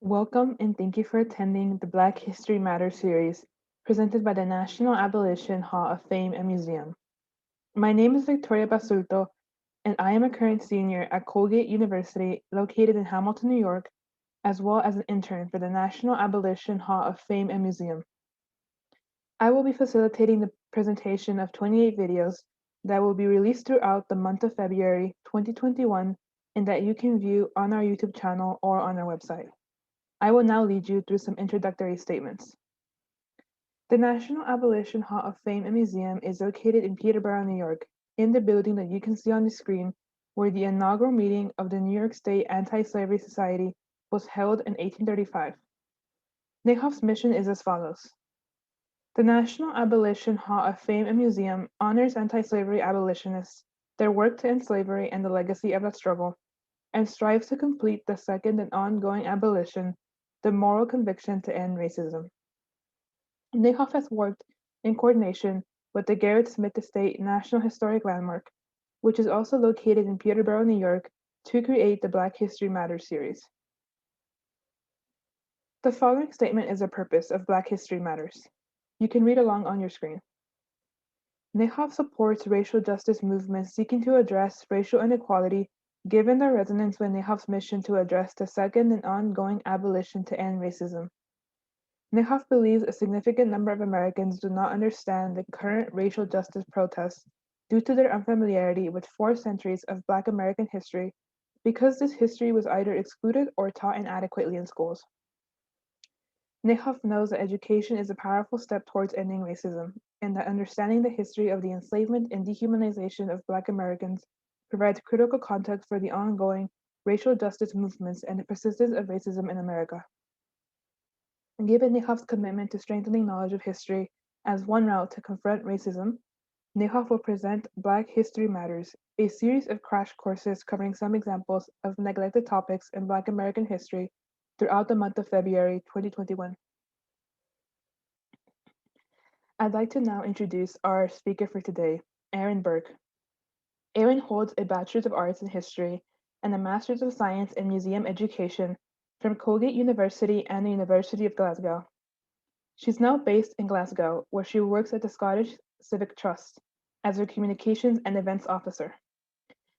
Welcome and thank you for attending the Black History Matters series presented by the National Abolition Hall of Fame and Museum. My name is Victoria Basulto, and I am a current senior at Colgate University located in Hamilton, New York, as well as an intern for the National Abolition Hall of Fame and Museum. I will be facilitating the presentation of 28 videos that will be released throughout the month of February 2021 and that you can view on our YouTube channel or on our website. I will now lead you through some introductory statements. The National Abolition Hall of Fame and Museum is located in Peterborough, New York, in the building that you can see on the screen where the inaugural meeting of the New York State Anti-Slavery Society was held in 1835. NAHOF's mission is as follows. The National Abolition Hall of Fame and Museum honors anti-slavery abolitionists, their work to end slavery and the legacy of that struggle, and strives to complete the second and ongoing abolition, the moral conviction to end racism. NAHOF has worked in coordination with the Garrett Smith Estate National Historic Landmark, which is also located in Peterborough, New York, to create the Black History Matters series. The following statement is the purpose of Black History Matters. You can read along on your screen. NAHOF supports racial justice movements seeking to address racial inequality, given their resonance with NAHOF's mission to address the second and ongoing abolition to end racism. NAHOF believes a significant number of Americans do not understand the current racial justice protests due to their unfamiliarity with 4 centuries of Black American history because this history was either excluded or taught inadequately in schools. NAHOF knows that education is a powerful step towards ending racism, and that understanding the history of the enslavement and dehumanization of Black Americans provides critical context for the ongoing racial justice movements and the persistence of racism in America. Given NAHOF's commitment to strengthening knowledge of history as one route to confront racism, NAHOF will present Black History Matters, a series of crash courses covering some examples of neglected topics in Black American history throughout the month of February 2021. I'd like to now introduce our speaker for today, Erin Burke. Erin holds a Bachelor's of Arts in History and a Master's of Science in Museum Education from Colgate University and the University of Glasgow. She's now based in Glasgow, where she works at the Scottish Civic Trust as her Communications and Events Officer.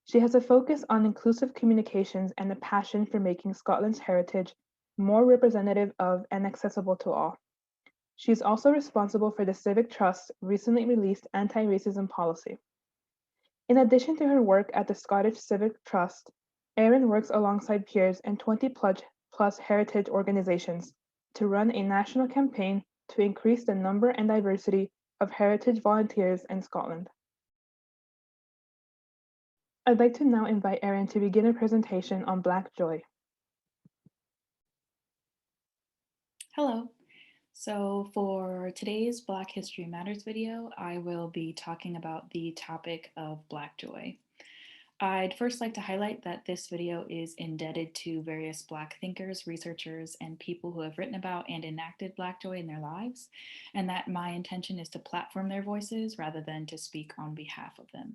She has a focus on inclusive communications and a passion for making Scotland's heritage more representative of and accessible to all. She is also responsible for the Civic Trust's recently released anti-racism policy. In addition to her work at the Scottish Civic Trust, Erin works alongside peers in 20+ heritage organizations to run a national campaign to increase the number and diversity of heritage volunteers in Scotland. I'd like to now invite Erin to begin a presentation on Black joy. Hello. So for today's Black History Matters video, I will be talking about the topic of Black joy. I'd first like to highlight that this video is indebted to various Black thinkers, researchers, and people who have written about and enacted Black joy in their lives, and that my intention is to platform their voices rather than to speak on behalf of them.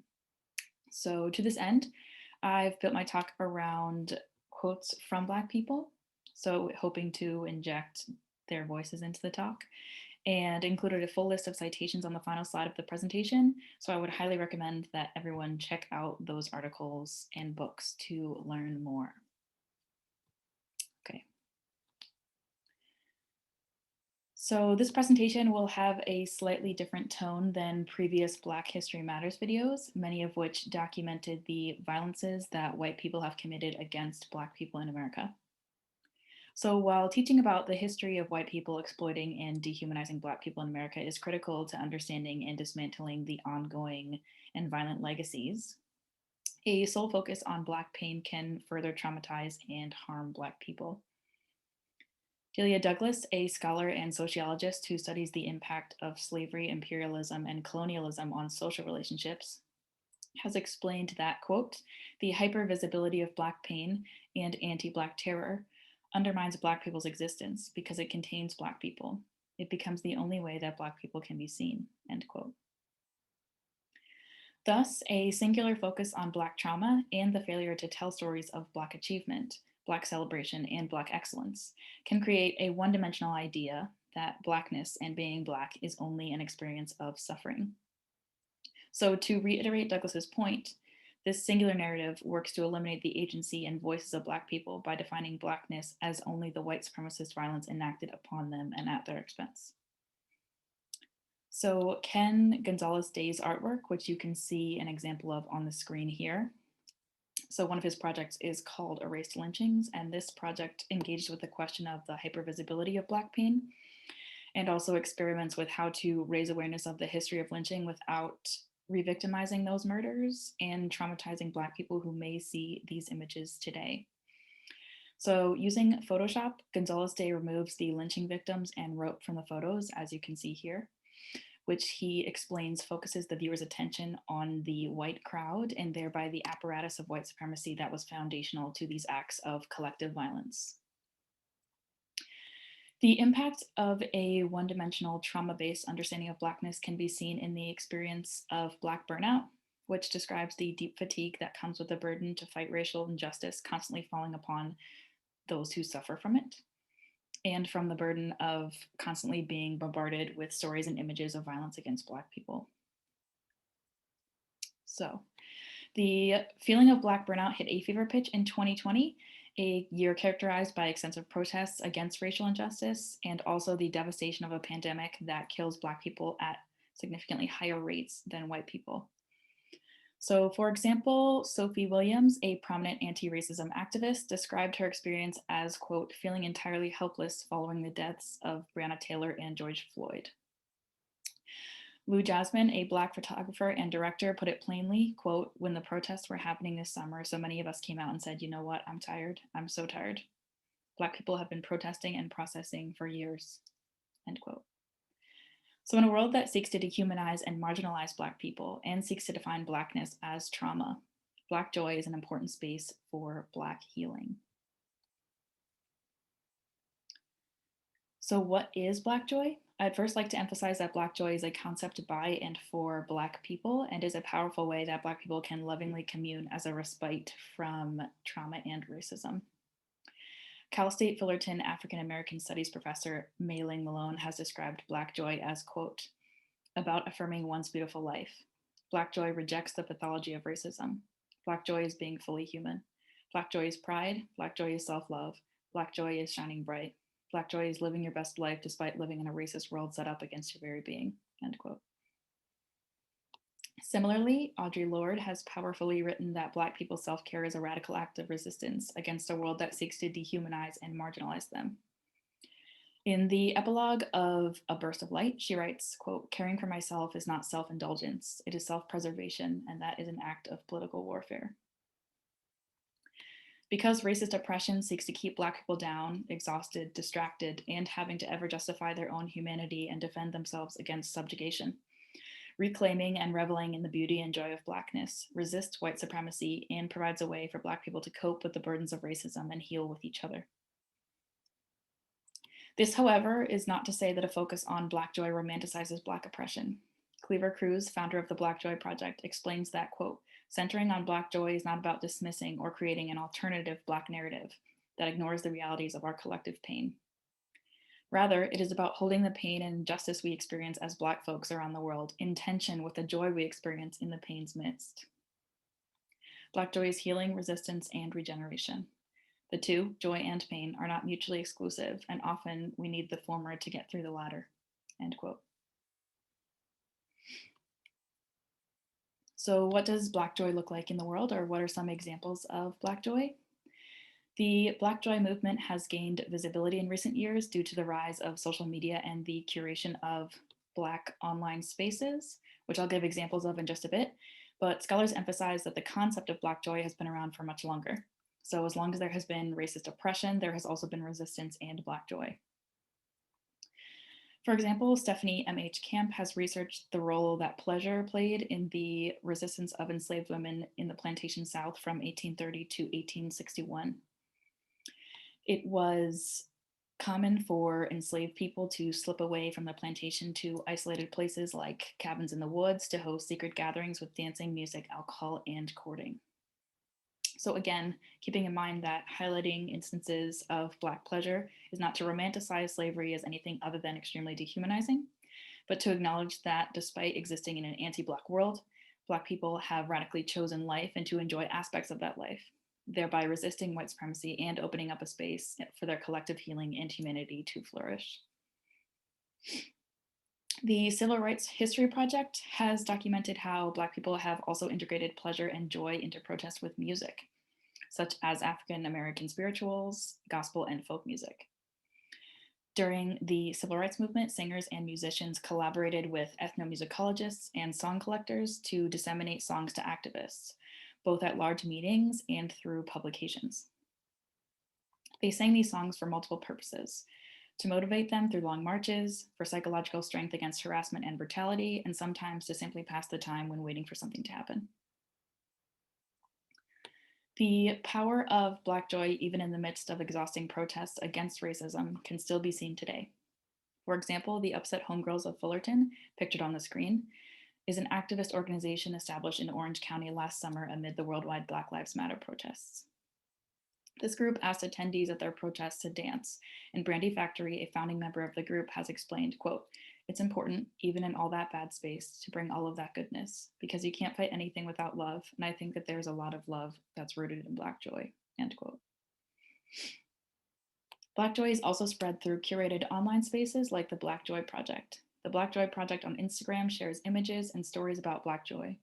So to this end, I've built my talk around quotes from Black people, so hoping to inject their voices into the talk, and included a full list of citations on the final slide of the presentation. So I would highly recommend that everyone check out those articles and books to learn more. Okay. So this presentation will have a slightly different tone than previous Black History Matters videos, many of which documented the violences that white people have committed against Black people in America. So while teaching about the history of white people exploiting and dehumanizing Black people in America is critical to understanding and dismantling the ongoing and violent legacies, a sole focus on Black pain can further traumatize and harm Black people. Delia Douglas, a scholar and sociologist who studies the impact of slavery, imperialism, and colonialism on social relationships, has explained that, quote, the hypervisibility of Black pain and anti-Black terror undermines Black people's existence because it contains Black people. It becomes the only way that Black people can be seen, end quote. Thus, a singular focus on Black trauma and the failure to tell stories of Black achievement, Black celebration, and Black excellence can create a one-dimensional idea that Blackness and being Black is only an experience of suffering. So to reiterate Douglas's point, this singular narrative works to eliminate the agency and voices of Black people by defining Blackness as only the white supremacist violence enacted upon them and at their expense. So Ken Gonzalez-Day's artwork, which you can see an example of on the screen here. So one of his projects is called Erased Lynchings, and this project engages with the question of the hypervisibility of Black pain and also experiments with how to raise awareness of the history of lynching without re-victimizing those murders and traumatizing Black people who may see these images today. So using Photoshop, Gonzalez-Day removes the lynching victims and rope from the photos, as you can see here, which he explains focuses the viewer's attention on the white crowd and thereby the apparatus of white supremacy that was foundational to these acts of collective violence. The impact of a one-dimensional trauma-based understanding of Blackness can be seen in the experience of Black burnout, which describes the deep fatigue that comes with the burden to fight racial injustice constantly falling upon those who suffer from it, and from the burden of constantly being bombarded with stories and images of violence against Black people. So the feeling of Black burnout hit a fever pitch in 2020, a year characterized by extensive protests against racial injustice and also the devastation of a pandemic that kills Black people at significantly higher rates than white people. So for example, Sophie Williams, a prominent anti-racism activist, described her experience as, quote, feeling entirely helpless following the deaths of Breonna Taylor and George Floyd. Lou Jasmine, a Black photographer and director, put it plainly, quote, when the protests were happening this summer, so many of us came out and said, you know what, I'm tired, I'm so tired. Black people have been protesting and processing for years, end quote. So in a world that seeks to dehumanize and marginalize Black people and seeks to define Blackness as trauma, Black joy is an important space for Black healing. So what is Black joy? I'd first like to emphasize that Black joy is a concept by and for Black people and is a powerful way that Black people can lovingly commune as a respite from trauma and racism. Cal State Fullerton African American Studies professor Mei Ling Malone has described Black joy as, quote, about affirming one's beautiful life. Black joy rejects the pathology of racism. Black joy is being fully human. Black joy is pride. Black joy is self-love. Black joy is shining bright. Black joy is living your best life despite living in a racist world set up against your very being, end quote. Similarly, Audre Lorde has powerfully written that Black people's self-care is a radical act of resistance against a world that seeks to dehumanize and marginalize them. In the epilogue of A Burst of Light, she writes, quote, caring for myself is not self-indulgence, it is self-preservation, and that is an act of political warfare. Because racist oppression seeks to keep Black people down, exhausted, distracted, and having to ever justify their own humanity and defend themselves against subjugation, reclaiming and reveling in the beauty and joy of Blackness resists white supremacy and provides a way for Black people to cope with the burdens of racism and heal with each other. This, however, is not to say that a focus on Black joy romanticizes Black oppression. Cleaver Cruz, founder of the Black Joy Project, explains that, quote, centering on Black joy is not about dismissing or creating an alternative Black narrative that ignores the realities of our collective pain. Rather, it is about holding the pain and injustice we experience as Black folks around the world in tension with the joy we experience in the pain's midst. Black joy is healing, resistance, and regeneration. The two, joy and pain, are not mutually exclusive, and often we need the former to get through the latter, end quote. So what does Black joy look like in the world, or what are some examples of Black joy? The Black joy movement has gained visibility in recent years due to the rise of social media and the curation of Black online spaces, which I'll give examples of in just a bit, but scholars emphasize that the concept of Black joy has been around for much longer. So as long as there has been racist oppression, there has also been resistance and Black joy. For example, Stephanie M.H. Camp has researched the role that pleasure played in the resistance of enslaved women in the plantation South from 1830 to 1861. It was common for enslaved people to slip away from the plantation to isolated places like cabins in the woods to host secret gatherings with dancing, music, alcohol, and courting. So again, keeping in mind that highlighting instances of Black pleasure is not to romanticize slavery as anything other than extremely dehumanizing, but to acknowledge that despite existing in an anti-Black world, Black people have radically chosen life and to enjoy aspects of that life, thereby resisting white supremacy and opening up a space for their collective healing and humanity to flourish. The Civil Rights History Project has documented how Black people have also integrated pleasure and joy into protest with music, such as African American spirituals, gospel, and folk music. During the civil rights movement, singers and musicians collaborated with ethnomusicologists and song collectors to disseminate songs to activists, both at large meetings and through publications. They sang these songs for multiple purposes: to motivate them through long marches, for psychological strength against harassment and brutality, and sometimes to simply pass the time when waiting for something to happen. The power of Black joy, even in the midst of exhausting protests against racism, can still be seen today. For example, the Upset Homegirls of Fullerton, pictured on the screen, is an activist organization established in Orange County last summer amid the worldwide Black Lives Matter protests. This group asked attendees at their protests to dance, and Brandy Factory, a founding member of the group, has explained, quote, "It's important, even in all that bad space, to bring all of that goodness, because you can't fight anything without love, and I think that there's a lot of love that's rooted in Black joy," end quote. Black joy is also spread through curated online spaces like the Black Joy Project. The Black Joy Project on Instagram shares images and stories about Black joy,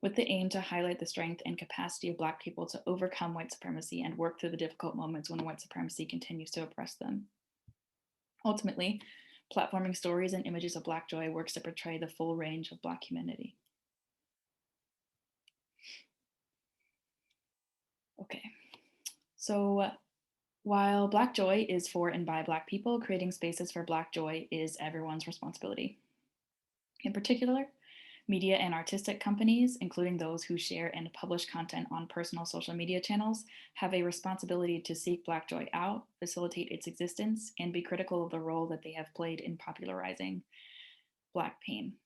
with the aim to highlight the strength and capacity of Black people to overcome white supremacy and work through the difficult moments when white supremacy continues to oppress them. Ultimately, platforming stories and images of Black joy works to portray the full range of Black humanity. Okay, so while Black joy is for and by Black people, creating spaces for Black joy is everyone's responsibility. In particular, media and artistic companies, including those who share and publish content on personal social media channels, have a responsibility to seek Black joy out, facilitate its existence, and be critical of the role that they have played in popularizing Black pain.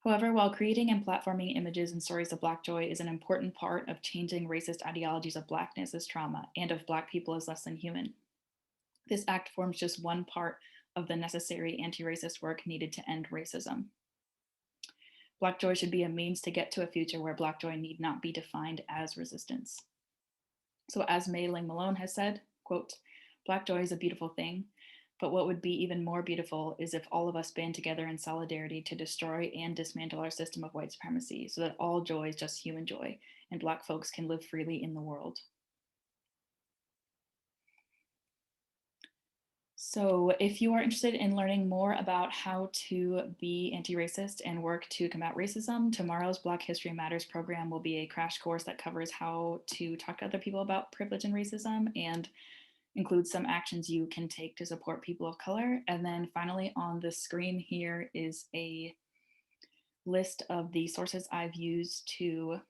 However, while creating and platforming images and stories of Black joy is an important part of changing racist ideologies of Blackness as trauma and of Black people as less than human, this act forms just one part of the necessary anti-racist work needed to end racism. Black joy should be a means to get to a future where Black joy need not be defined as resistance. So as May Ling Malone has said, quote, "Black joy is a beautiful thing, but what would be even more beautiful is if all of us band together in solidarity to destroy and dismantle our system of white supremacy so that all joy is just human joy and Black folks can live freely in the world." So if you are interested in learning more about how to be anti-racist and work to combat racism, tomorrow's Black History Matters program will be a crash course that covers how to talk to other people about privilege and racism and includes some actions you can take to support people of color. And then finally on the screen here is a list of the sources I've used to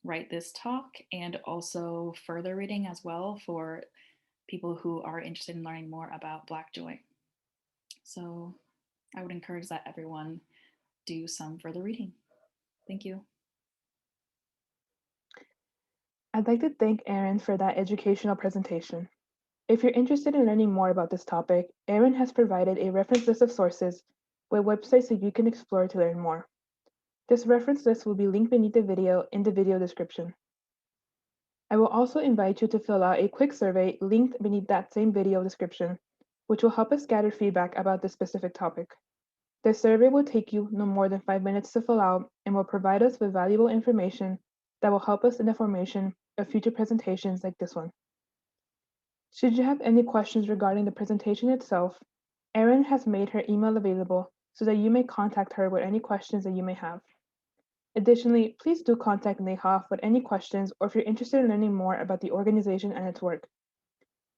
write this talk and also further reading as well for people who are interested in learning more about Black joy. So I would encourage that everyone do some further reading. Thank you. I'd like to thank Erin for that educational presentation. If you're interested in learning more about this topic, Erin has provided a reference list of sources with websites that you can explore to learn more. This reference list will be linked beneath the video in the video description. I will also invite you to fill out a quick survey linked beneath that same video description, which will help us gather feedback about this specific topic. The survey will take you no more than 5 minutes to fill out and will provide us with valuable information that will help us in the formation of future presentations like this one. Should you have any questions regarding the presentation itself, Erin has made her email available so that you may contact her with any questions that you may have. Additionally, please do contact NAHOF with any questions or if you're interested in learning more about the organization and its work.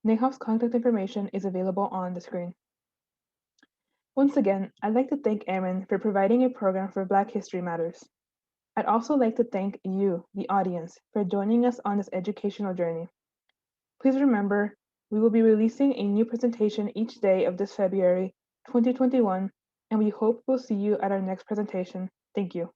NAHOF's contact information is available on the screen. Once again, I'd like to thank Erin for providing a program for Black History Matters. I'd also like to thank you, the audience, for joining us on this educational journey. Please remember, we will be releasing a new presentation each day of this February 2021, and we hope we'll see you at our next presentation. Thank you.